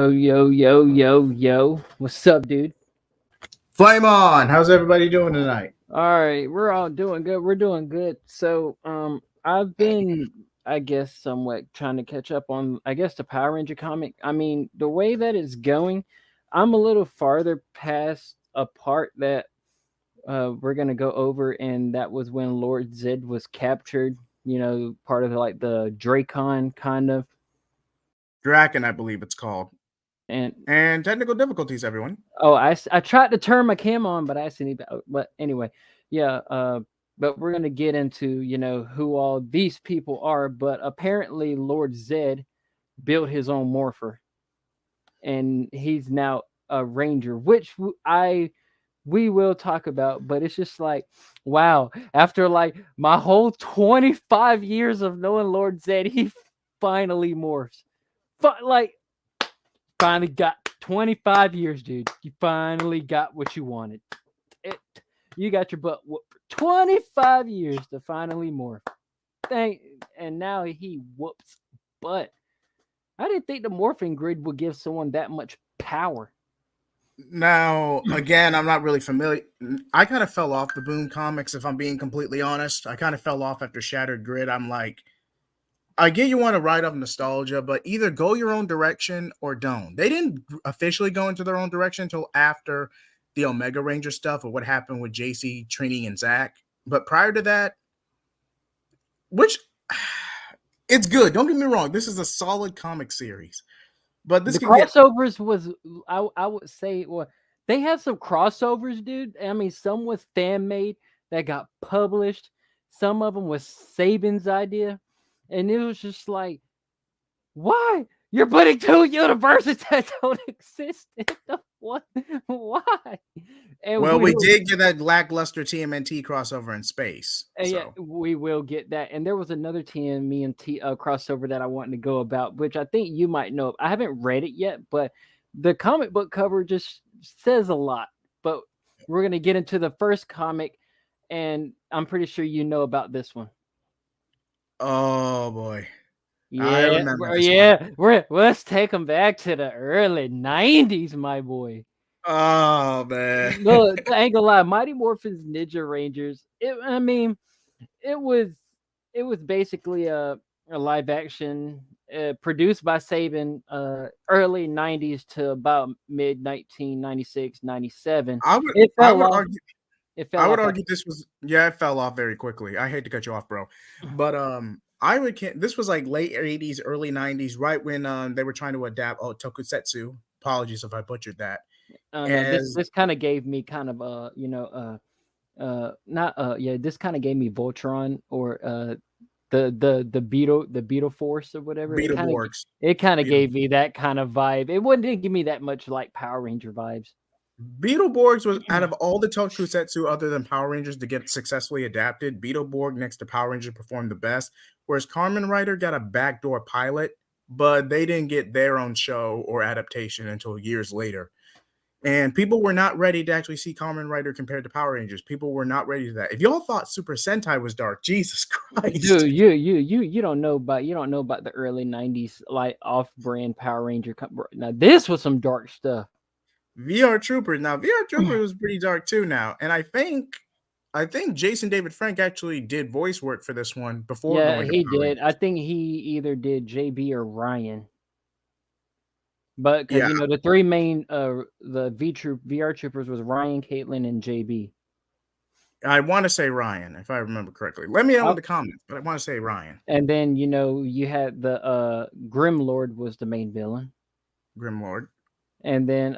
Yo. What's up, dude? Flame on! How's everybody doing tonight? All right, we're all doing good. We're doing good. I've been, I guess, somewhat trying to catch up on, I guess, the Power Ranger comic. I mean, the way that it's going, I'm a little farther past a part that we're gonna go over, and that was when Lord Zed was captured. Part of like the Dracon kind of, Draken, I believe it's called. and And technical difficulties, everyone. oh, I tried to turn my cam on, but I accidentally. But anyway, yeah. But we're gonna get into who all these people are. But apparently, Lord Zed built his own morpher, and he's now a ranger, which we will talk about. But it's just like, wow! After like my whole 25 years of knowing Lord Zed, he finally morphs. Like finally got 25 years, dude. You finally got what you wanted. It, you got your butt whooped for 25 years to finally morph. Thank, and now he whoops butt. I didn't think the morphing grid would give someone that much power. Now, again, I'm not really familiar. I kind of fell off the Boom comics, if I'm being completely honest. I kind of fell off after Shattered Grid. I'm like, I get you want to ride up nostalgia, but either go your own direction or don't. They didn't officially go into their own direction until after the Omega Ranger stuff or what happened with JC, Trini, and Zach. But prior to that, which it's good. Don't get me wrong. This is a solid comic series, but this The can get crossovers was I would say well they had some crossovers, dude. I mean, some was fan made that got published. Some of them was Saban's idea, and it was just like, why? You're putting two universes that don't exist. What? Why? And well, we we will, did get that lackluster TMNT crossover in space. yeah, So we will get that. And there was another TME and T crossover that I wanted to go about, which I think you might know. I haven't read it yet, but the comic book cover just says a lot. But we're gonna get into the first comic, and I'm pretty sure you know about this one. oh boy. I Yeah, remember this one. yeah. Let's take them back to the early '90s, my boy. Oh man. No, I ain't gonna lie. Mighty Morphin's Ninja Rangers. I mean, it was it was basically a live action produced by Saban, early '90s to about mid 1996, 97. I would It I fell would off. argue It I fell would off argue after. this was, yeah, it fell off very quickly. I hate to cut you off, bro. But I would this was like late 80s, early 90s, right when they were trying to adapt Tokusatsu. Apologies if I butchered that. No, this As this kind of gave me kind of not yeah, this kind of gave me Voltron or the Beetle Force or whatever. Beetleborgs. It kind of Beetle gave me that kind of vibe. It wouldn't give me that much like Power Ranger vibes. Beetleborgs was out of all the tokusatsu other than Power Rangers to get successfully adapted, Beetleborg next to Power Ranger performed the best, whereas Kamen Rider got a backdoor pilot, but they didn't get their own show or adaptation until years later. And people were not ready to actually see Kamen Rider compared to Power Rangers. People were not ready to that. If y'all thought Super Sentai was dark, Jesus Christ. Dude, you don't know about the early '90s like off-brand Power Ranger. Now this was some dark stuff. VR Troopers. Now VR Troopers was pretty dark too now. And I think Jason David Frank actually did voice work for this one before Yeah, going to he Power did. I Rangers. think he either did JB or Ryan. But because Yeah, the three main the VR troopers was Ryan, Caitlin, and JB. I want to say Ryan, if I remember correctly. Let me know in Oh, the comments, but I want to say Ryan and then you had the Grim Lord was the main villain. Grimlord. And then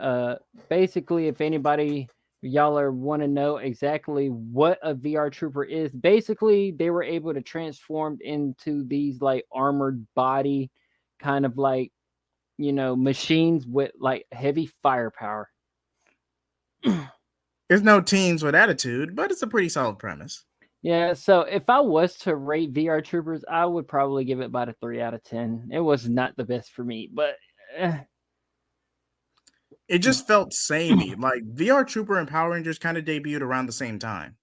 basically if anybody y'all are want to know exactly what a VR trooper is, basically they were able to transform into these like armored body kind of like machines with like heavy firepower. There's no teens with attitude, but it's a pretty solid premise. Yeah, so if I was to rate VR Troopers, I would probably give it about a 3 out of 10. It was not the best for me, but eh, It just felt samey. Like VR Trooper and Power Rangers kind of debuted around the same time.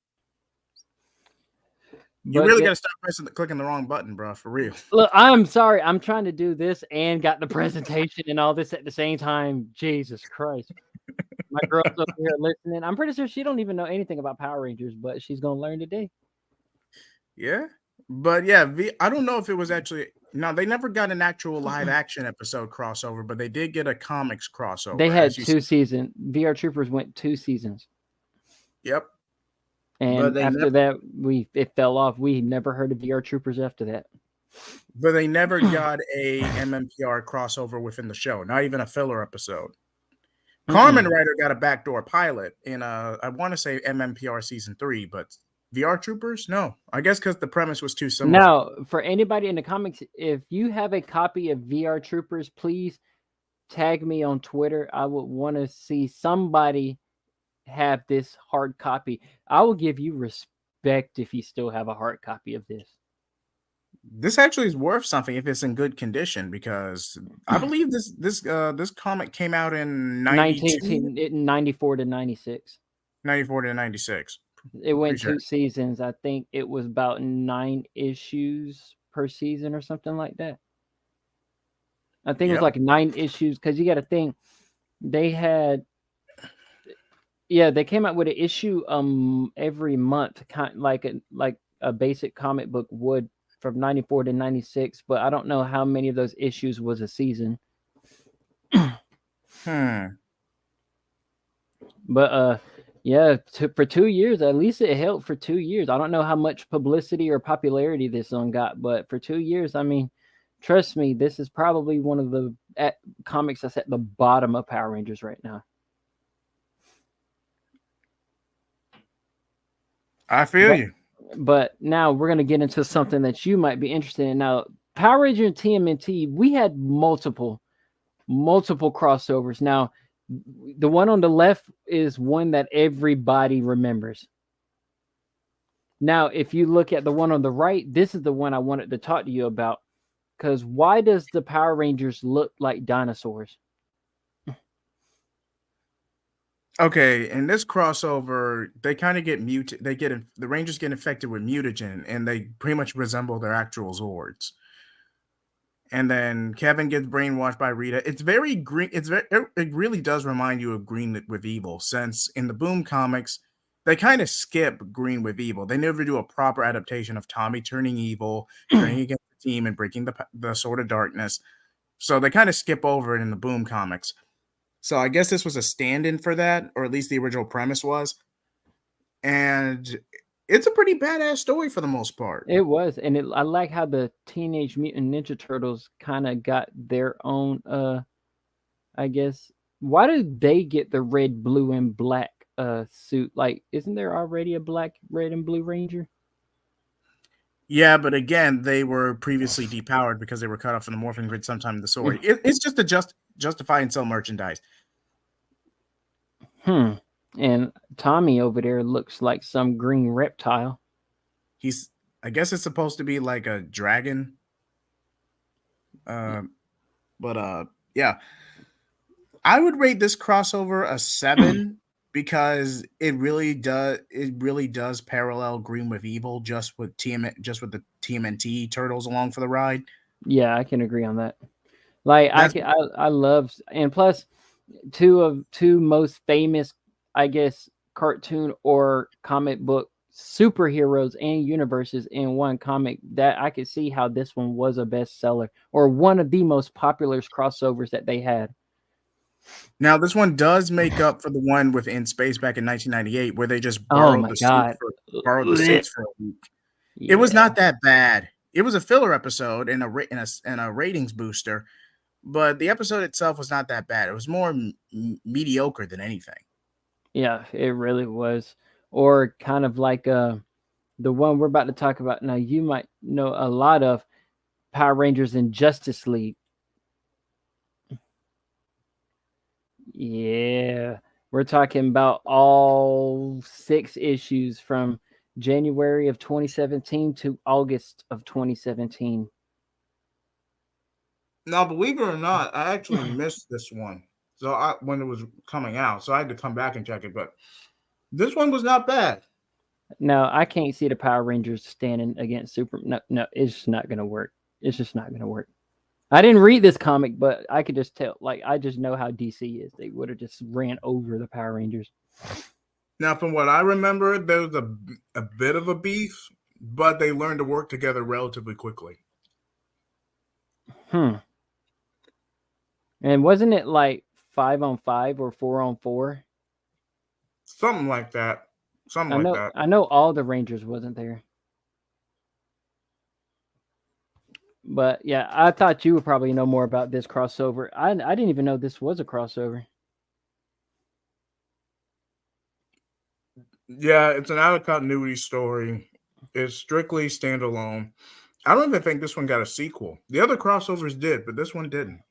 You But really got to stop clicking the wrong button, bro. For real. look, I'm sorry. I'm trying to do this and got the presentation and all this at the same time. Jesus Christ. My girl's over here listening. I'm pretty sure she don't even know anything about Power Rangers, but she's gonna learn today. Yeah, but yeah, I don't know if it was actually. No, they never got an actual live action episode crossover, but they did get a comics They crossover, had as you said. 2 seasons. VR Troopers went 2 seasons, Yep, but and they after never, that, it fell off. We never heard of VR Troopers after that. got a MMPR crossover within the show. Not even a filler episode. Carmen Mm-mm. Rider got a backdoor pilot in I want to say MMPR season 3, but VR Troopers, no. I guess because the premise was too similar. Now, for anybody in the comics, if you have a copy of VR Troopers, please tag me on Twitter. I would want to see somebody have this hard copy. I will give you respect if you still have a hard copy of this. This actually is worth something if it's in good condition, because I believe this comic came out in 92, 94 to 96. 94 to 96. It went Pretty sure. 2 seasons. I think it was about 9 issues per season or something like that. I think it was Yep. like 9 issues because you got to think they had, yeah, they came out with an issue every month, kind like a basic comic book would, from 94 to 96, but I don't know how many of those issues was a season. But yeah, for 2 years at least it held for 2 years. I don't know how much publicity or popularity this one got, but for 2 years, I mean, trust me, this is probably one of the comics that's at the bottom of Power Rangers right now. I feel you. But now we're going to get into something that you might be interested in. Now, Power Ranger and TMNT, we had multiple crossovers. Now, the one on the left is one that everybody remembers. Now, if you look at the one on the right, this is the one I wanted to talk to you about. Because why does the Power Rangers look like dinosaurs? Okay, in this crossover, they kind of get the Rangers get infected with mutagen, and they pretty much resemble their actual Zords. And then Kevin gets brainwashed by Rita. It's very green. It really does remind you of Green with Evil, since in the Boom comics, they kind of skip Green with Evil. They never do a proper adaptation of Tommy turning evil, turning against the team, and breaking the Sword of Darkness. So they kind of skip over it in the Boom comics. So I guess this was a stand-in for that, or at least the original premise was. And it's a pretty badass story for the most part. It was, and I like how the Teenage Mutant Ninja Turtles kind of got their own. I guess, why did they get the red, blue, and black suit? Like, isn't there already a black, red, and blue Ranger? Yeah, but again, they were previously depowered because they were cut off from the morphing grid sometime in the story. It's just to justify and sell merchandise. And Tommy over there looks like some green reptile. I guess it's supposed to be like a dragon. Yeah. I would rate this crossover a 7 because it really does parallel Green with Evil, just with the TMNT turtles along for the ride. Yeah, I can agree on that. Like, I love, and plus two most famous, I guess, cartoon or comic book superheroes and universes in one comic, that I could see how this one was a bestseller or one of the most popular crossovers that they had. Now, this one does make up for the one within Space back in 1998, where they just Oh my god, borrowed the suits for a week. Yeah. It was not that bad. It was a filler episode and a ratings booster, but the episode itself was not that bad. It was more mediocre than anything. Yeah, it really was. Or kind of like the one we're about to talk about now. You might know a lot of Power Rangers and Justice League. Yeah, we're talking about all 6 issues from January of 2017 to August of 2017. Now, believe it or not, I actually missed this one. When it was coming out, so I had to come back and check it. But this one was not bad. No, I can't see the Power Rangers standing against Super. No, no, it's just not gonna work. It's just not gonna work. I didn't read this comic, but I could just tell. Like, I just know how DC is. They would have just ran over the Power Rangers. Now, from what I remember, there was a bit of a beef, but they learned to work together relatively quickly. Hmm. And wasn't it like 5-on-5 or 4-on-4? Something like that. Something I like know. that. I know all the Rangers wasn't there. But yeah, I thought you would probably know more about this crossover. I didn't even know this was a crossover. Yeah, it's an out of continuity story. It's strictly standalone. I don't even think this one got a sequel. The other crossovers did, but this one didn't.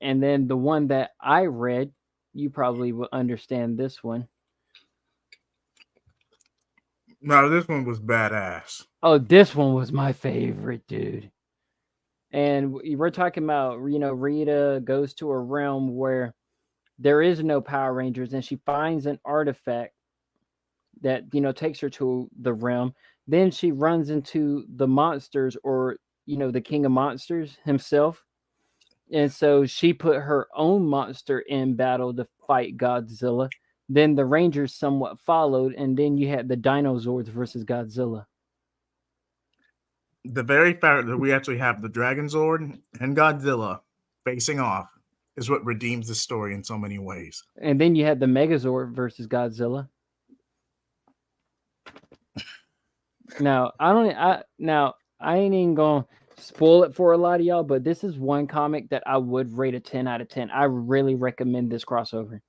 And then the one that I read, you probably will understand this one. No, this one was badass. Oh, this one was my favorite, dude. And we're talking about, Rita goes to a realm where there is no Power Rangers, and she finds an artifact that takes her to the realm. Then she runs into the monsters, or the king of monsters himself, and so she put her own monster in battle to fight Godzilla. Then the Rangers somewhat followed, and then you had the Dinozords versus Godzilla. The very fact that we actually have the Dragon Zord and Godzilla facing off is what redeems the story in so many ways. And then you had the Megazord versus Godzilla. Now I don't. I ain't even gonna spoil it for a lot of y'all, but this is one comic that I would rate a 10 out of 10. I really recommend this crossover.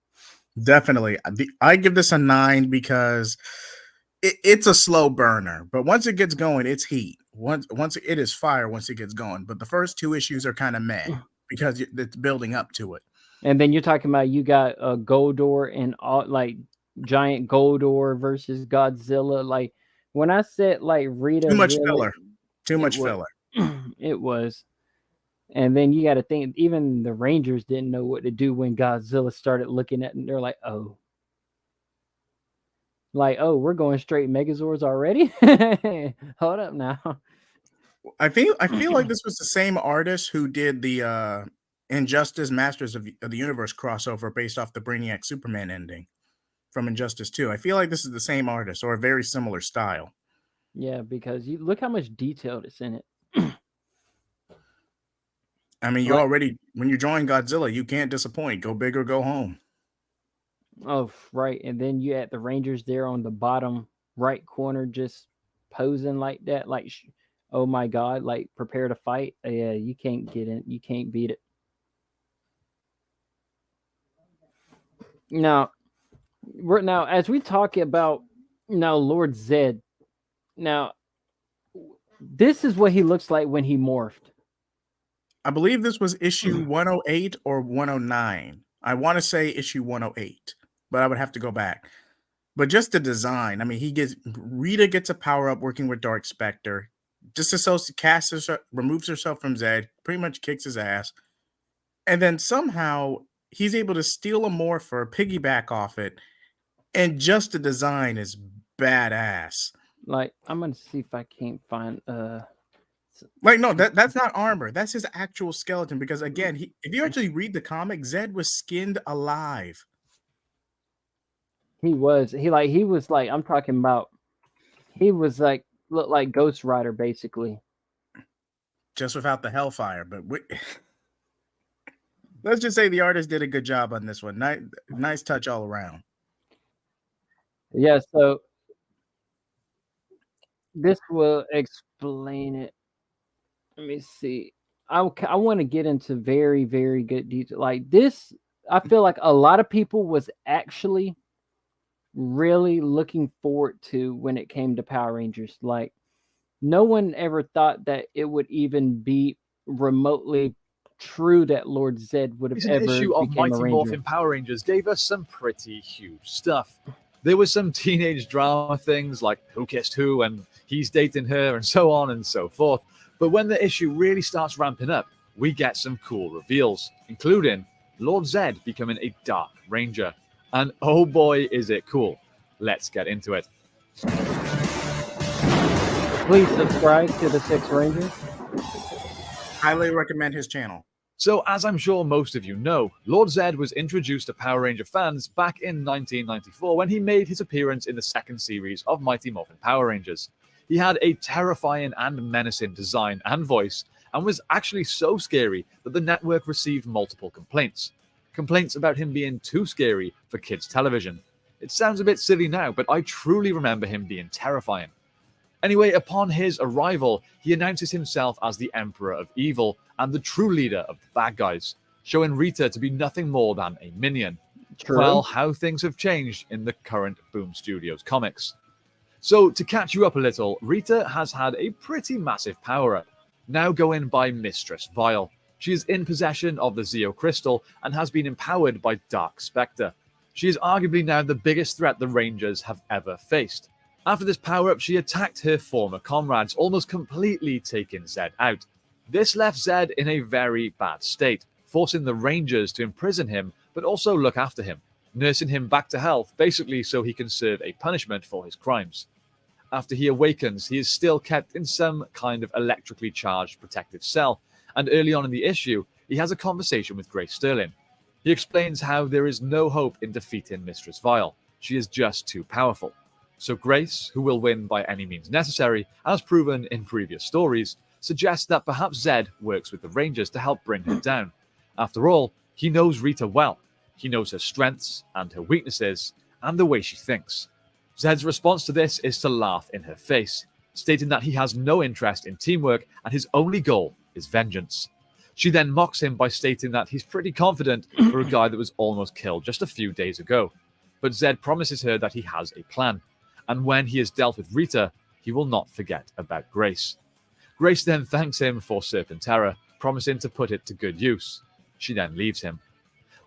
Definitely. I give this a 9 because it's a slow burner, but once it gets going, it's heat. Once it is fire once it gets going. But the first two issues are kind of meh because it's building up to it. And then you're talking about you got a Goldor and all like giant Goldor versus Godzilla. Like when I said like Too Rita much really, filler. Too it much was, filler. it was. And then you got to think, even the Rangers didn't know what to do when Godzilla started looking at, and they're like, oh, we're going straight Megazords already. Hold up now. I feel like this was the same artist who did the Injustice Masters of the Universe crossover based off the Brainiac Superman ending from Injustice 2. I feel like this is the same artist or a very similar style. Yeah, because you look how much detail is in it. I mean, you Like, already when you're drawing Godzilla, you can't disappoint. Go big or go home. oh, right. And then you had the Rangers there on the bottom right corner, just posing like that. Like, oh my God, like prepare to fight. Yeah, you can't get in. You can't beat it. Now, as we talk about now Lord Zed. Now, this is what he looks like when he morphed. I believe this was issue 108 or 109. I want to say issue 108, but I would have to go back. But just the design, I mean, Rita gets a power up working with Dark Spectre, removes herself from Zed, pretty much kicks his ass, and then somehow he's able to steal a morpher, piggyback off it, and just the design is badass. Like, I'm gonna see if I can't find Like, no, that's not armor. That's his actual skeleton. Because again, if you actually read the comic, Zed was skinned alive. he was like, I'm talking about, he was like, looked like Ghost Rider basically. Just without the hellfire. But let's just say the artist did a good job on this one. Nice touch all around. Yeah, so this will explain it. Let me see. I want to get into very, very good detail. Like this, I feel like a lot of people was actually really looking forward to when it came to Power Rangers. Like no one ever thought that it would even be remotely true that Lord Zed would have Recent ever issue of became a Mighty Ranger. Morphin Power Rangers gave us some pretty huge stuff. There was some teenage drama things like who kissed who and he's dating her and so on and so forth. But when the issue really starts ramping up, we get some cool reveals, including Lord Zed becoming a Dark Ranger. And oh boy, is it cool. let's get into it. Please subscribe to the Six Rangers. Highly recommend his channel. So, as I'm sure most of you know, Lord Zed was introduced to Power Ranger fans back in 1994 when he made his appearance in the second series of Mighty Morphin Power Rangers. He had a terrifying and menacing design and voice, and was actually so scary that the network received multiple complaints. Complaints about him being too scary for kids' television. It sounds a bit silly now, but I truly remember him being terrifying. Anyway, upon his arrival, he announces himself as the Emperor of Evil and the true leader of the bad guys, showing Rita to be nothing more than a minion. True. Well, how things have changed in the current Boom Studios comics. So, to catch you up a little, Rita has had a pretty massive power-up, now going by Mistress Vile. She is in possession of the Zeo Crystal and has been empowered by Dark Spectre. She is arguably now the biggest threat the Rangers have ever faced. After this power-up, she attacked her former comrades, almost completely taking Zed out. This left Zed in a very bad state, forcing the Rangers to imprison him, but also look after him, nursing him back to health, basically so he can serve a punishment for his crimes. After he awakens, he is still kept in some kind of electrically charged protective cell, and early on in the issue, he has a conversation with Grace Sterling. He explains how there is no hope in defeating Mistress Vile. She is just too powerful. So Grace, who will win by any means necessary, as proven in previous stories, suggests that perhaps Zed works with the Rangers to help bring her down. After all, he knows Rita well. He knows her strengths and her weaknesses, and the way she thinks. Zed's response to this is to laugh in her face, stating that he has no interest in teamwork and his only goal is vengeance. She then mocks him by stating that he's pretty confident for a guy that was almost killed just a few days ago. But Zed promises her that he has a plan, and when he has dealt with Rita, he will not forget about Grace. Grace then thanks him for Serpentera, promising to put it to good use. She then leaves him.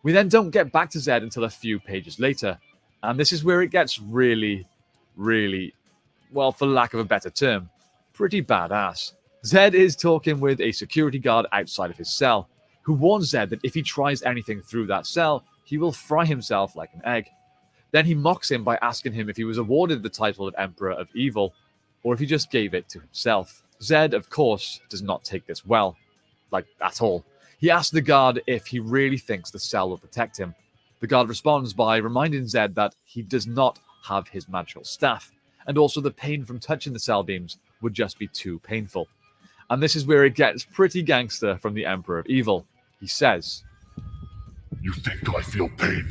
We then don't get back to Zed until a few pages later, and this is where it gets really, well, for lack of a better term, pretty badass. Zed is talking with a security guard outside of his cell, who warns Zed that if he tries anything through that cell, he will fry himself like an egg. Then he mocks him by asking him if he was awarded the title of Emperor of Evil, or if he just gave it to himself. Zed, of course, does not take this well, like at all. He asks the guard if he really thinks the cell will protect him. The guard responds by reminding Zed that he does not have his magical staff, and also the pain from touching the cell beams would just be too painful. And this is where it gets pretty gangster from the Emperor of Evil. He says, "You think I feel pain?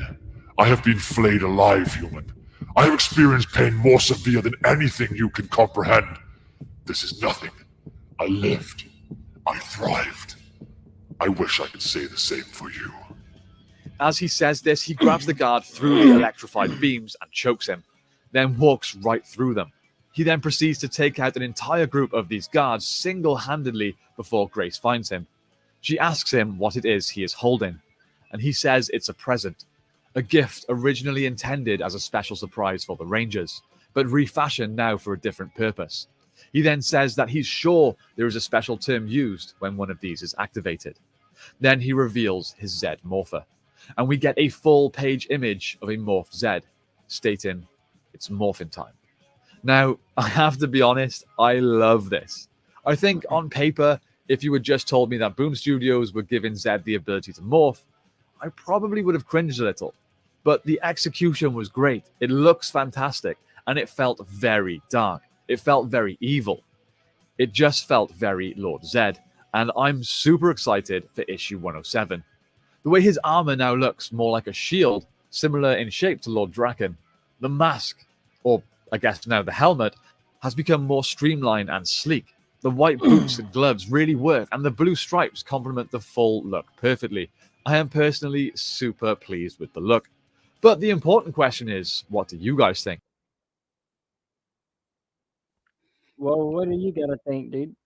I have been flayed alive, human. I have experienced pain more severe than anything you can comprehend. This is nothing. I lived. I thrived. I wish I could say the same for you." As he says this, he grabs the guard through the electrified beams and chokes him, then walks right through them. He then proceeds to take out an entire group of these guards single-handedly before Grace finds him. She asks him what it is he is holding, and he says it's a present. A gift originally intended as a special surprise for the Rangers, but refashioned now for a different purpose. He then says that he's sure there is a special term used when one of these is activated. Then he reveals his Zed morpher, and we get a full-page image of a morphed Zed, stating it's morphin' time. Now, I have to be honest, I love this. I think on paper, if you had just told me that Boom Studios were giving Zed the ability to morph, I probably would have cringed a little. But the execution was great. It looks fantastic, and it felt very dark. It felt very evil. It just felt very Lord Zed, and I'm super excited for issue 107. The way his armor now looks more like a shield, similar in shape to Lord Draken. The mask, or I guess now the helmet, has become more streamlined and sleek. The white boots and gloves really work, and the blue stripes complement the full look perfectly. I am personally super pleased with the look. But the important question is, what do you guys think? Well, what do you gotta think, dude?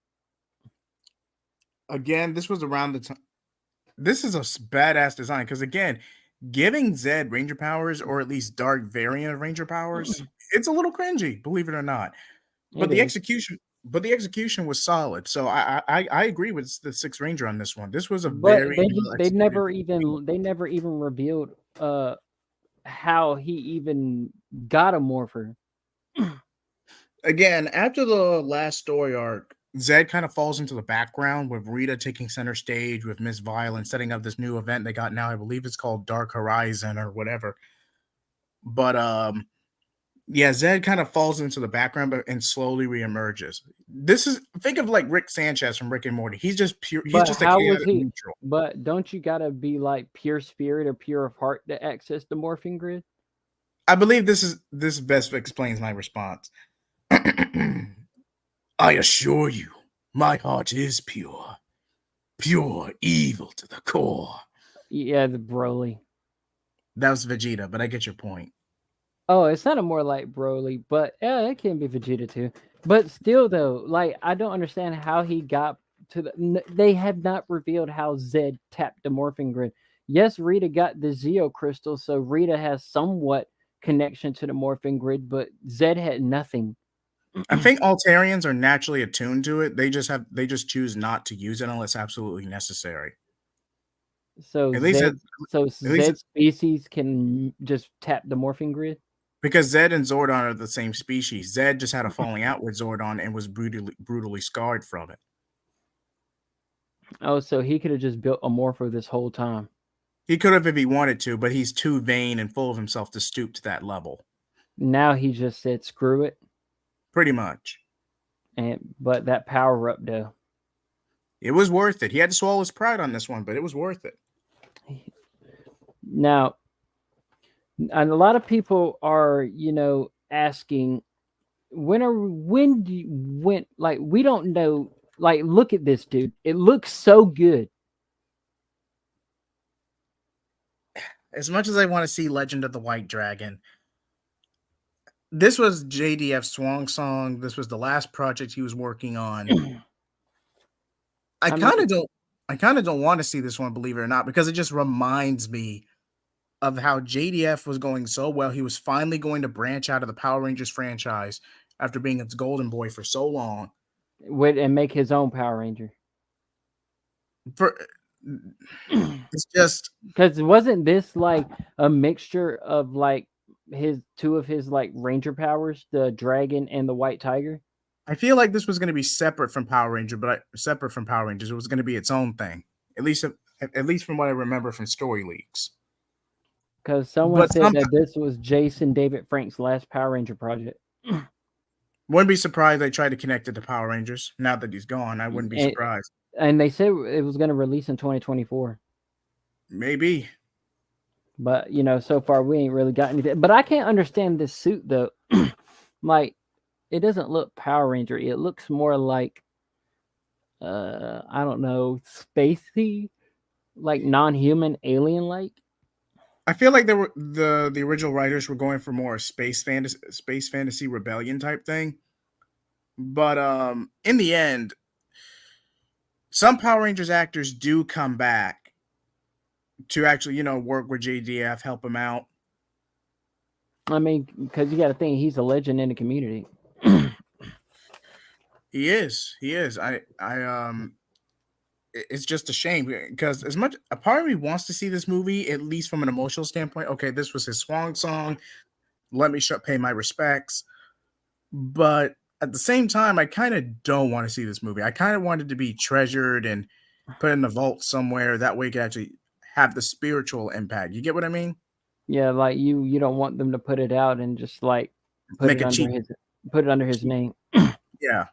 Again, this was around the time. This is a badass design because, again, giving Zed Ranger powers, or at least dark variant of Ranger powers, it's a little cringy, believe it or not. But the execution was solid. So I agree with the Sixth Ranger on this one. This was a But very they never even revealed how he even got a morpher. Again, after the last story arc, Zed kind of falls into the background with Rita taking center stage with Miss Vile and setting up this new event they got now. I believe it's called Dark Horizon or whatever. But yeah, Zed kind of falls into the background and slowly reemerges. This is think of like Rick Sanchez from Rick and Morty. He's just pure. He's But just a how was chaotic he? neutral. But don't you gotta be like pure spirit or pure of heart to access the morphing grid? I believe this best explains my response. I assure you, my heart is pure, pure evil to the core. Yeah, the Broly. That was Vegeta, but I get your point. Oh, it sounded more like Broly, but yeah, it can be Vegeta too. But still, though, like I don't understand how he got to the. They have not revealed how Zed tapped the morphing grid. Yes, Rita got the Zeo crystal, so Rita has somewhat connection to the morphing grid, but Zed had nothing. I think Altarians are naturally attuned to it. They just choose not to use it unless absolutely necessary. So At least Zed, it, so at least Zed species can just tap the morphing grid. because Zed and Zordon are the same species. Zed just had a falling out with Zordon and was brutally scarred from it. Oh, so he could have just built a morpho this whole time. He could have if he wanted to, but he's too vain and full of himself to stoop to that level. Now he just said screw it, Pretty much. but that power up though. It was worth it. He had to swallow his pride on this one, but it was worth it. Now, and a lot of people are, asking when like we don't know. Like, look at this dude. It looks so good. As much as I want to see Legend of the White Dragon, this was JDF's swan song. This was the last project he was working on. I kind of don't want to see this one, believe it or not, because it just reminds me of how JDF was going so well. He was finally going to branch out of the Power Rangers franchise after being its golden boy for so long. And make his own Power Ranger. It's just because wasn't this like a mixture of like his two of his like Ranger powers, the Dragon and the White Tiger? I feel like this was going to be separate from Power Ranger, but separate from Power Rangers, it was going to be its own thing. At least from what I remember from story leaks. Because someone said that this was Jason David Frank's last Power Ranger project. Wouldn't be surprised they tried to connect it to Power Rangers. Now that he's gone, I wouldn't be surprised. And they said it was going to release in 2024. Maybe. But, so far we ain't really got anything. But I can't understand this suit, though. Like, it doesn't look Power Ranger. It looks more like, I don't know, spacey, like non-human, alien-like. I feel like the original writers were going for more space fantasy rebellion type thing. But in the end, some Power Rangers actors do come back to actually, work with JDF, help him out. I mean, because you got to think he's a legend in the community. He is. It's just a shame because as much a part of me wants to see this movie, at least from an emotional standpoint. Okay, this was his swan song. Let me pay my respects. But at the same time, I kind of don't want to see this movie. I kind of want it to be treasured and put in the vault somewhere. That way it could actually have the spiritual impact. You get what I mean? Yeah, like you don't want them to put it out and just like put it under his name. Yeah.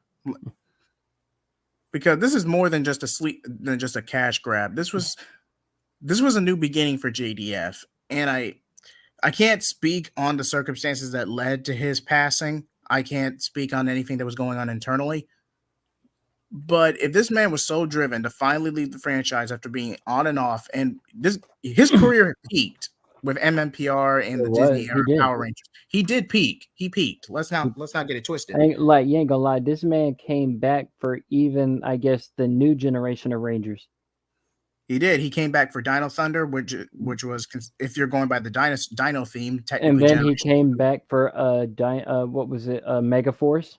Because this is more than just a cash grab. This was a new beginning for JDF, and I can't speak on the circumstances that led to his passing. I can't speak on anything that was going on internally. But if this man was so driven to finally leave the franchise after being on and off, and his career peaked with MMPR and the Disney era Power Rangers. He did peak. He peaked. Let's not get it twisted. You ain't gonna lie. This man came back for even, I guess, the new generation of Rangers. He did. He came back for Dino Thunder, which was, if you're going by the Dino theme, technically. And then he came back for what was it? Megaforce.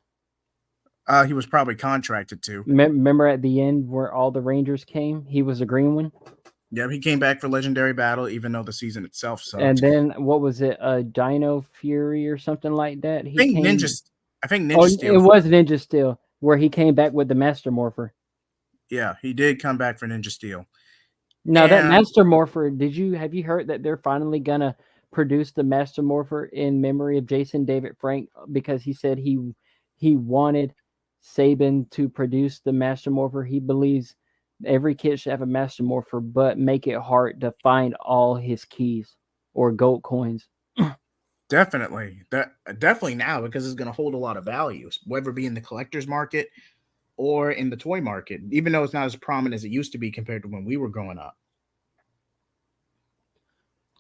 He was probably contracted to. Remember at the end where all the Rangers came? He was a green one. Yeah, he came back for Legendary Battle, even though the season itself And sucked. then what was it? Dino Fury or something like that. I He think came. Ninja. I think Oh, Ninja it Steel. was Ninja Steel, where he came back with the Master Morpher. Yeah, he did come back for Ninja Steel. Now that And Master Morpher, have you heard that they're finally gonna produce the Master Morpher in memory of Jason David Frank because he said he wanted Saban to produce the Master Morpher. He believes every kid should have a Master Morpher, but make it hard to find all his keys or gold coins. definitely now because it's going to hold a lot of values, whether it be in the collector's market or in the toy market, even though it's not as prominent as it used to be compared to when we were growing up.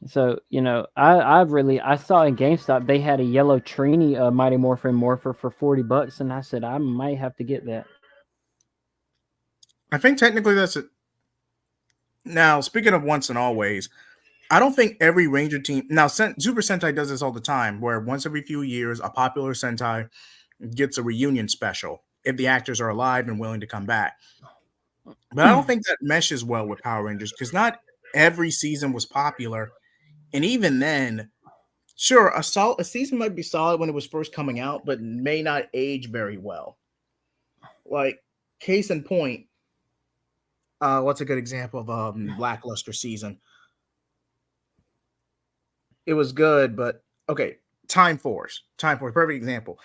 So, I saw in GameStop they had a yellow Trini Mighty Morphin Morpher for $40, and I said I might have to get that. I think technically that's it. Now, speaking of once and always, I don't think every Ranger team now Super Sentai does this all the time, where once every few years a popular Sentai gets a reunion special if the actors are alive and willing to come back. But I don't think that meshes well with Power Rangers because not every season was popular, and even then, sure, a season might be solid when it was first coming out, but may not age very well. Like case in point, what's a good example of a lackluster season? It was good, but okay. Time Force. Time Force, perfect example.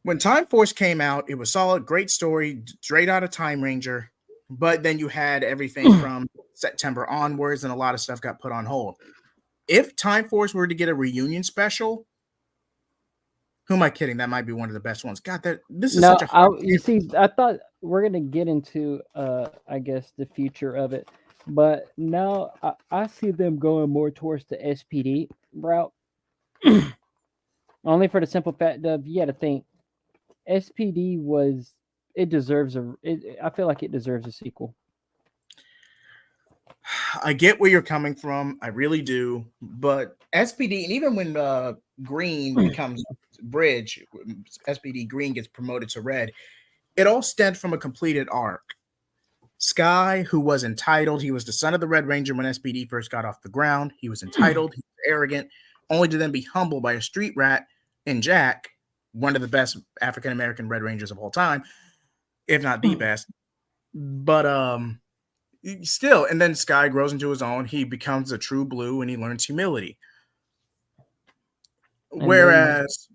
When Time Force came out, it was solid, great story, straight out of Time Ranger. But then you had everything from September onwards, and a lot of stuff got put on hold. If Time Force were to get a reunion special, who am I kidding? That might be one of the best ones. God, this is No, such a hard you see, I thought we're gonna get into I guess the future of it, but now I see them going more towards the SPD route. Only for the simple fact of you got to think SPD was it deserves I feel like it deserves a sequel. I get where you're coming from. I really do. But SPD, and even when Green becomes Bridge, SPD Green gets promoted to Red, it all stemmed from a completed arc. Sky, who was entitled, he was the son of the Red Ranger when SPD first got off the ground. He was entitled, he was arrogant, only to then be humbled by a street rat in Jack, one of the best African American Red Rangers of all time, if not the best. But still, and then Sky grows into his own. He becomes a true blue and he learns humility. Whereas,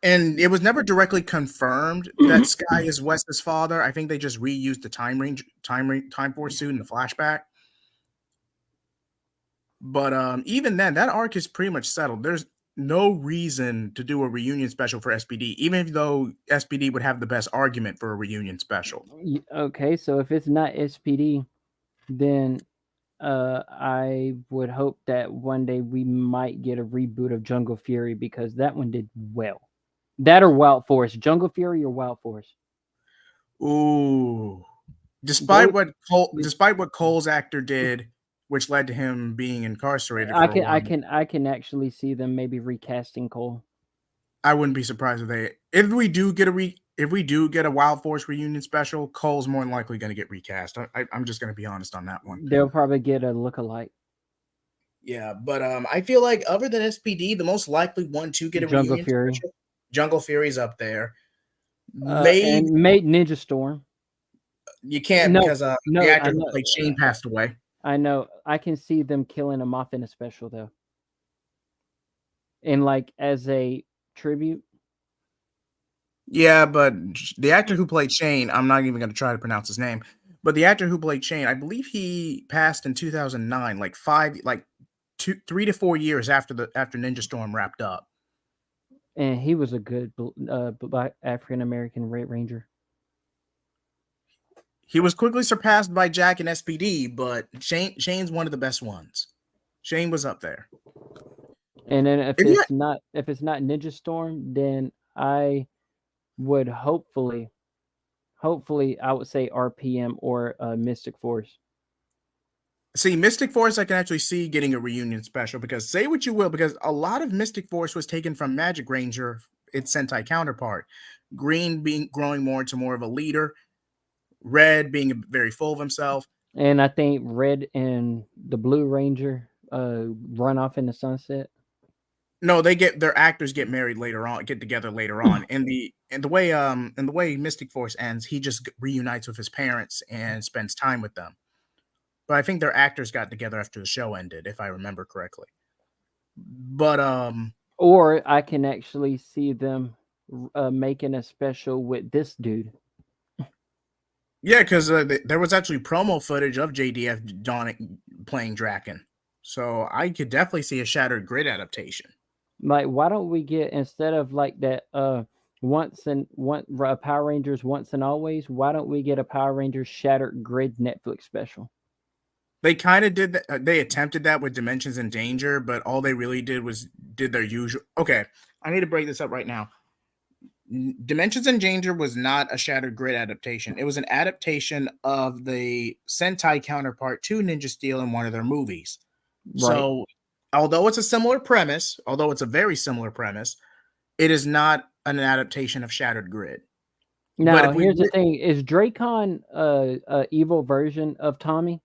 and it was never directly confirmed that Sky is Wes's father. I think they just reused the Time Force suit in the flashback. But even then, that arc is pretty much settled. There's no reason to do a reunion special for SPD, even though SPD would have the best argument for a reunion special. Okay, so if it's not SPD, then I would hope that one day we might get a reboot of Jungle Fury because that one did well. That or Wild Force, Jungle Fury or Wild Force. Ooh, despite what Cole's actor did, which led to him being incarcerated for a while. I can actually see them maybe recasting Cole. I wouldn't be surprised if we do get a Wild Force reunion special, Cole's more than likely going to get recast. I'm just going to be honest on that one. They'll probably get a look-alike. Yeah, but I feel like other than SPD, the most likely one to get a Jungle reunion Fury. special, Jungle Fury's up there. And made Ninja Storm. You can't because the actor who played Shane passed away. I know. I can see them killing him off in a special though. And like as a tribute. Yeah, but the actor who played Shane, I'm not even going to try to pronounce his name, but the actor who played Shane, I believe he passed in 2009, like 3 to 4 years after Ninja Storm wrapped up. And he was a good Black African American Red Ranger. He was quickly surpassed by Jack and SPD, but Shane's one of the best ones. Shane was up there. And then if it's not Ninja Storm, then I would hopefully I would say RPM or Mystic Force. See, Mystic Force I can actually see getting a reunion special because say what you will, because a lot of Mystic Force was taken from Magic Ranger, its Sentai counterpart. Green growing more into more of a leader, Red being very full of himself. And I think Red and the Blue Ranger run off in the sunset. No, their actors get married later on, get together later on. In the way Mystic Force ends, he just reunites with his parents and spends time with them. But I think their actors got together after the show ended, if I remember correctly. But Or I can actually see them making a special with this dude. yeah, because there was actually promo footage of JDF playing Draken, so I could definitely see a Shattered Grid adaptation. Like, why don't we get, instead of like that once and one Power Rangers once and always, why don't we get a Power Rangers Shattered Grid Netflix special? They kind of did that. They attempted that with Dimensions in Danger, but all they really did was did their usual. Okay, I need to break this up right now. Dimensions in Danger was not a Shattered Grid adaptation. It was an adaptation of the Sentai counterpart to Ninja Steel in one of their movies. Right. So, although it's a similar premise, although it's a very similar premise, it is not an adaptation of Shattered Grid. But Now, if we here's the thing: is Dracon a evil version of Tommy?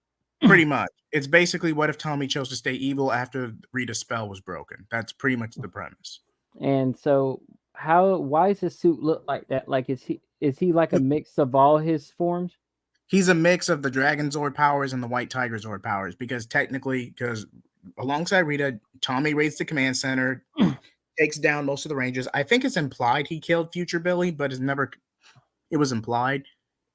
pretty much, it's basically what if Tommy chose to stay evil after Rita's spell was broken. That's pretty much the premise. And so, why does his suit look like that? Like, is he like a mix of all his forms? He's a mix of the Dragon Zord powers and the White Tiger Zord powers because alongside Rita, Tommy raids the command center, takes down most of the Rangers. I think it's implied he killed Future Billy, but it was implied.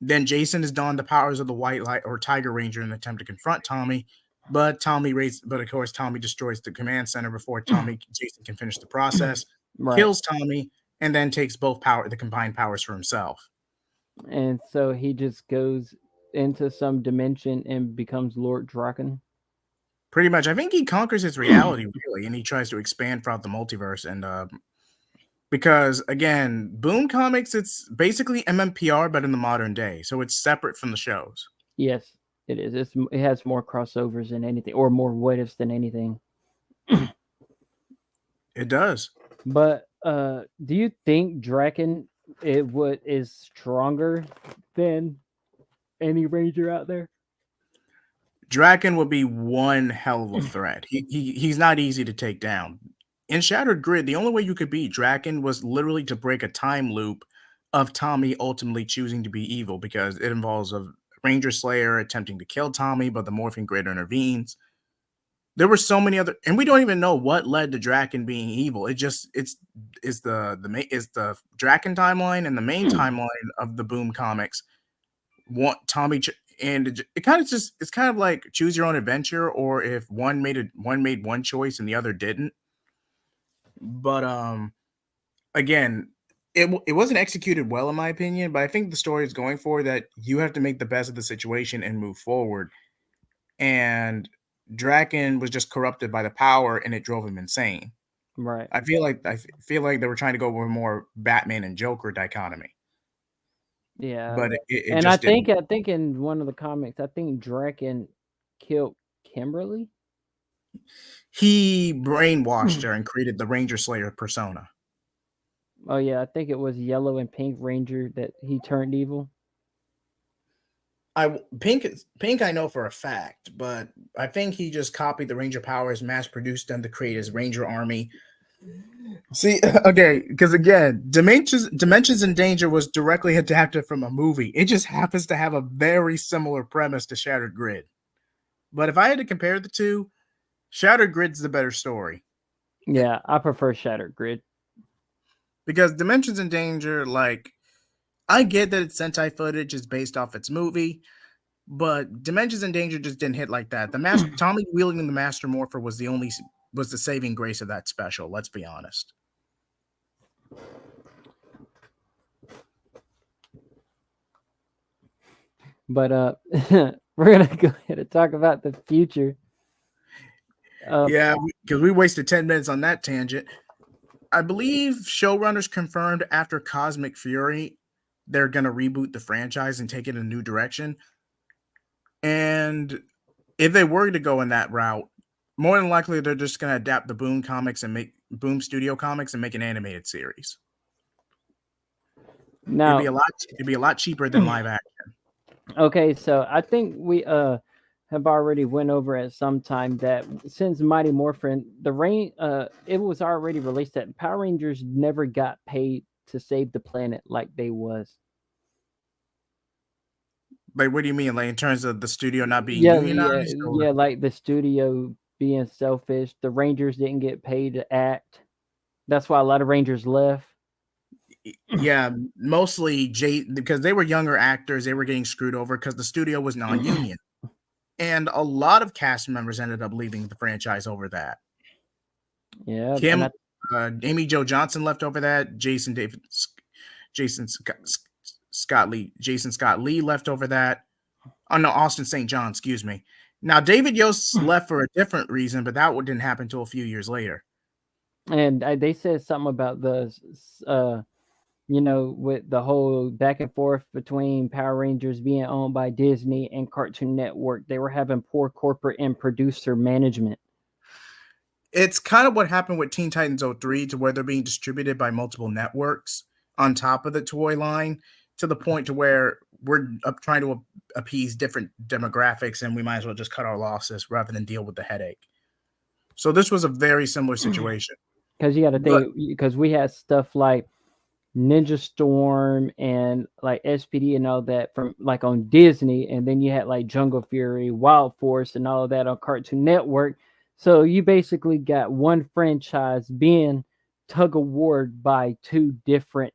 Then Jason has donned the powers of the White Light or Tiger Ranger in an attempt to confront Tommy, but of course Tommy destroys the command center before Jason can finish the process, Right. kills Tommy, and then takes the combined powers for himself. And so he just goes into some dimension and becomes Lord Draken. Pretty much, I think he conquers his reality really, and he tries to expand throughout the multiverse. And because again, Boom Comics, it's basically MMPR but in the modern day, so it's separate from the shows. Yes, it is. It has more crossovers than anything, or more what ifs than anything. It does. But do you think Draken is stronger than any Ranger out there? Draken would be one hell of a threat. He's not easy to take down. In Shattered Grid, the only way you could beat Draken was literally to break a time loop of Tommy ultimately choosing to be evil because it involves a Ranger Slayer attempting to kill Tommy, but the Morphing Grid intervenes. There were so many other, and we don't even know what led to Draken being evil. It's the Draken timeline and the main timeline of the Boom comics. And it kind of it's kind of like choose your own adventure, or if one made one choice and the other didn't. But again, it wasn't executed well in my opinion. But I think the story is going for that you have to make the best of the situation and move forward. And Draken was just corrupted by the power, and it drove him insane. Right. I feel like they were trying to go with more Batman and Joker dichotomy. Yeah. But it And just didn't. I think in one of the comics, I think Draken killed Kimberly. He brainwashed her and created the Ranger Slayer persona. Oh yeah, I think it was Yellow and Pink Ranger that he turned evil. Pink I know for a fact, but I think he just copied the Ranger powers, mass produced them to create his Ranger army. See, okay, because again, Dimensions in Danger was directly adapted from a movie. It just happens to have a very similar premise to Shattered Grid. But if I had to compare the two, Shattered Grid's the better story. Yeah, I prefer Shattered Grid. Because Dimensions in Danger, like, I get that it's Sentai footage is based off its movie, but Dimensions in Danger just didn't hit like that. Tommy wielding the Master Morpher was the saving grace of that special. Let's be honest. But we're gonna go ahead and talk about the future. Yeah, because we wasted 10 minutes on that tangent. I believe showrunners confirmed after Cosmic Fury they're going to reboot the franchise and take it in a new direction. And if they were to go in that route, more than likely they're just going to adapt the Boom comics and make Boom Studio comics and make an animated series. Now it'd be a lot cheaper than live action. Okay, so I think we have already went over at some time that since Mighty Morphin, it was already released that Power Rangers never got paid to save the planet like they was. Like, what do you mean? Like, in terms of the studio not being Yeah, yeah, unionized, yeah. or Like the studio being selfish, the Rangers didn't get paid to act. That's why a lot of Rangers left. yeah, mostly because they were younger actors, they were getting screwed over because the studio was non-union, and a lot of cast members ended up leaving the franchise over that. Yeah, and Kim, Amy Jo Johnson left over that. Jason Jason Scott Lee left over that. Oh no, Austin St. John, excuse me. Now David Yost left for a different reason, but that one didn't happen until a few years later. they said something about with the whole back and forth between Power Rangers being owned by Disney and Cartoon Network. They were having poor corporate and producer management. It's kind of what happened with Teen Titans 03 to where they're being distributed by multiple networks on top of the toy line to the point to where we're trying to appease different demographics and we might as well just cut our losses rather than deal with the headache. So this was a very similar situation. Because you got to But think, because we had stuff like Ninja Storm and like SPD and all that from like on Disney, and then you had like Jungle Fury, Wild Force, and all of that on Cartoon Network. So you basically got one franchise being tug of war by two different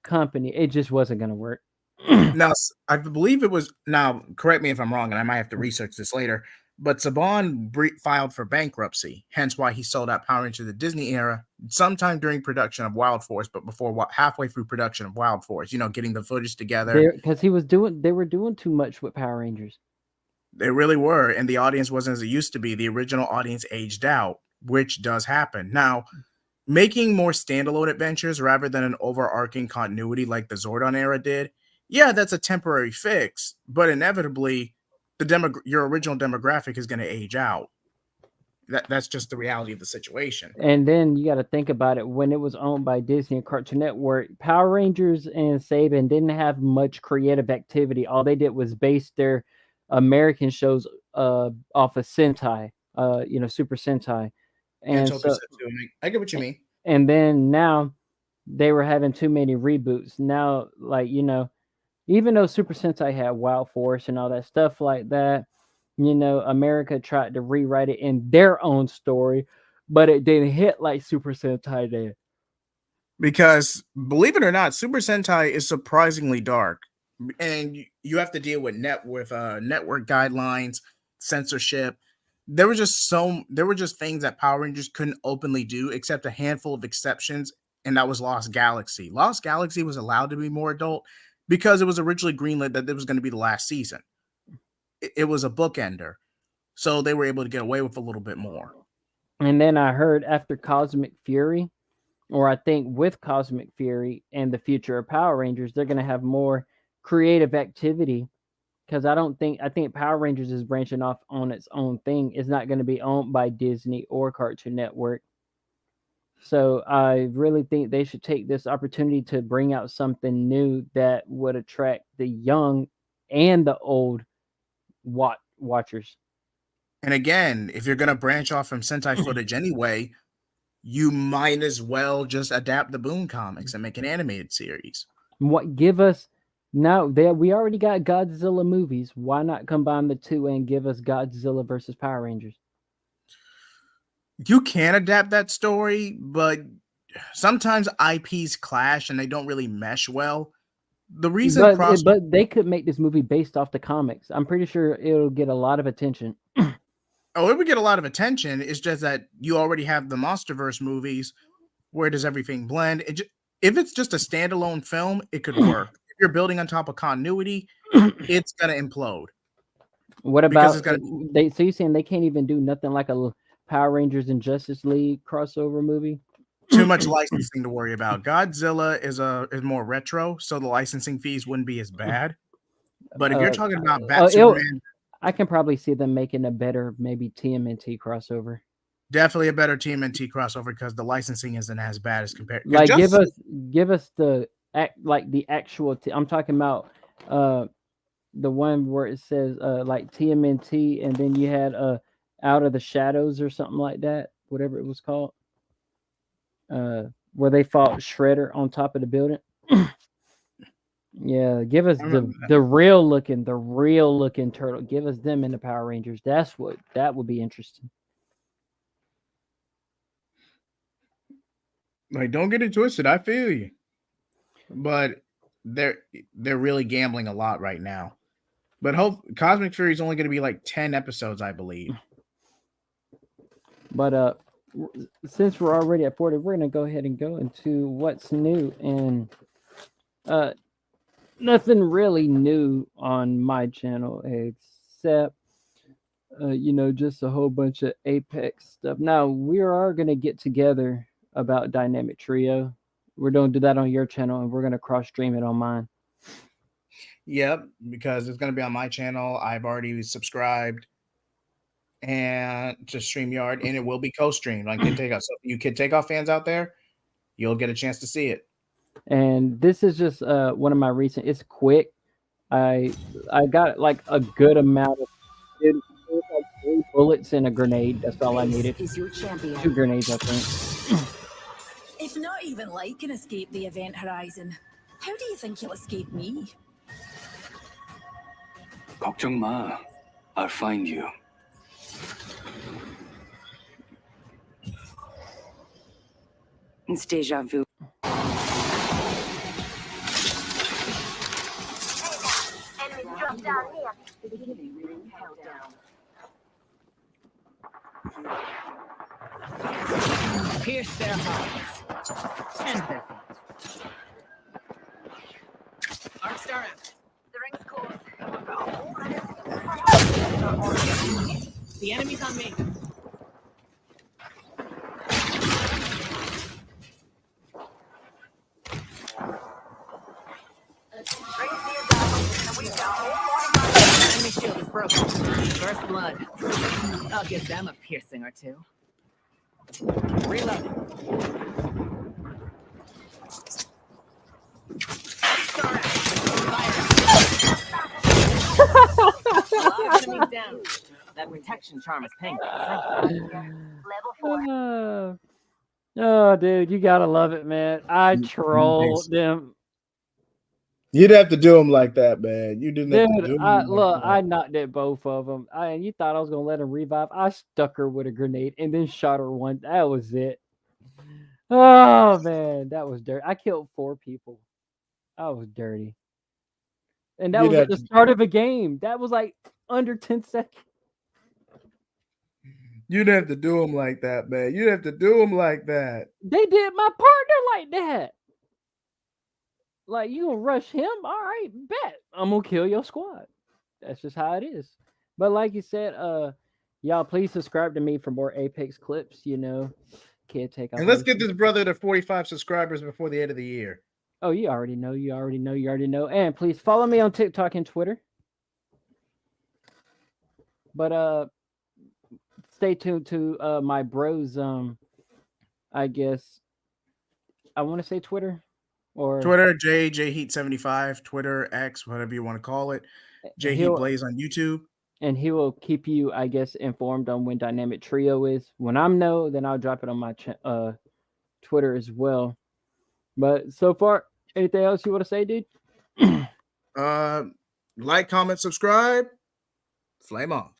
company. It just wasn't going to work. now I believe it was, now correct me if I'm wrong and I might have to research this later, but Saban filed for bankruptcy, hence why he sold out Power Rangers the Disney era sometime during production of Wild Force, but before halfway through production of Wild Force, getting the footage together. Because they were doing too much with Power Rangers. They really were, and the audience wasn't as it used to be. The original audience aged out, which does happen. Now, making more standalone adventures rather than an overarching continuity like the Zordon era did, yeah, that's a temporary fix, but inevitably, your original demographic is going to age out. That's just the reality of the situation. And then you got to think about it when it was owned by Disney and Cartoon Network. Power Rangers and Saban didn't have much creative activity. All they did was base their American shows off of Sentai, Super Sentai, And and so Tokusatsu, I get what you mean. and then now they were having too many reboots. Now, like even though Super Sentai had Wild Force and all that stuff like that, America tried to rewrite it in their own story, but it didn't hit like Super Sentai did. Because believe it or not, Super Sentai is surprisingly dark, and you have to deal with network guidelines, censorship. There were just things that Power Rangers couldn't openly do, except a handful of exceptions, and that was Lost Galaxy. Lost Galaxy was allowed to be more adult because it was originally greenlit that it was going to be the last season. It was a bookender, so they were able to get away with a little bit more. And then I heard after Cosmic Fury, or I think with Cosmic Fury and the future of Power Rangers, they're going to have more creative activity. Because I think Power Rangers is branching off on its own thing. It's not going to be owned by Disney or Cartoon Network. So I really think they should take this opportunity to bring out something new that would attract the young and the old watchers. And again, if you're going to branch off from Sentai footage anyway, you might as well just adapt the Boom comics and make an animated series. What give us now? There we already got Godzilla movies. Why not combine the two and give us Godzilla versus Power Rangers? You can adapt that story, but sometimes IPs clash and they don't really mesh well. The reason but they could make this movie based off the comics. I'm pretty sure it'll get a lot of attention. Oh, it would get a lot of attention. It's just that you already have the MonsterVerse movies. Where does everything blend? If it's just a standalone film, it could work. If you're building on top of continuity, it's gonna implode. What about they? So you're saying they can't even do nothing like a Power Rangers and Justice League crossover movie? Too much licensing to worry about. Godzilla is more retro, so the licensing fees wouldn't be as bad. But if you're talking about Superman, I can probably see them making a better maybe TMNT crossover. Definitely a better TMNT crossover because the licensing isn't as bad as compared. Like give us the actual. I'm talking about the one where it says like TMNT, and then you had Out of the Shadows or something like that, whatever it was called, where they fought Shredder on top of the building. Yeah, give us I remember that. the real looking turtle. Give us them in the Power Rangers. That would be interesting. Like, don't get it twisted. I feel you, but they're really gambling a lot right now. But hope Cosmic Fury is only going to be like 10 episodes, I believe. But since we're already at 40, we're gonna go ahead and go into what's new, and nothing really new on my channel except just a whole bunch of Apex stuff. Now we are gonna get together about Dynamic Trio. We're gonna do that on your channel, and we're gonna cross stream it on mine. Yep, because it's going to be on my channel. I've already subscribed and to StreamYard, and it will be co-streamed on Kid Takeoff. So if you Kid Takeoff fans out there, you'll get a chance to see it. And this is just one of my recent. It's quick. I got like a good amount of it was like 3 bullets and a grenade. That's all I needed. Is your champion. 2 grenades, I think. If not even light can escape the event horizon, how do you think you'll escape me? 걱정 마. I'll find you. It's deja vu. Pierce their hearts and their feet. Arc star out. The ring's close. The enemy's on me. Enemy shield is broken. First blood. I'll give them a piercing or two. Reloading. Star out. Fire. Enemies down. That protection charm is paying. Level 4. Oh, dude, you gotta love it, man. I trolled them. You'd have to do them like that, man. You didn't have to do Dude, them. look, I knocked at both of them. And you thought I was gonna let him revive. I stuck her with a grenade and then shot her one. That was it. Oh man, that was dirty. I killed 4 people. I was dirty. And that was at the start of a game. That was like under 10 seconds. You'd have to do them like that, man. You'd have to do them like that. They did my partner like that. Like, you gonna rush him? All right, bet. I'm gonna kill your squad. That's just how it is. But like you said, y'all please subscribe to me for more Apex clips, Kid Takeoff. And let's get this brother to 45 subscribers before the end of the year. Oh, you already know. And please follow me on TikTok and Twitter. But stay tuned to my bros. I guess I want to say Twitter. Or Twitter, JHeat75, Twitter, X, whatever you want to call it. JHeat Blaze on YouTube. And he will keep you, I guess, informed on when Dynamic Trio is. When I know, then I'll drop it on my Twitter as well. But so far, anything else you want to say, dude? Like, comment, subscribe. Flame off.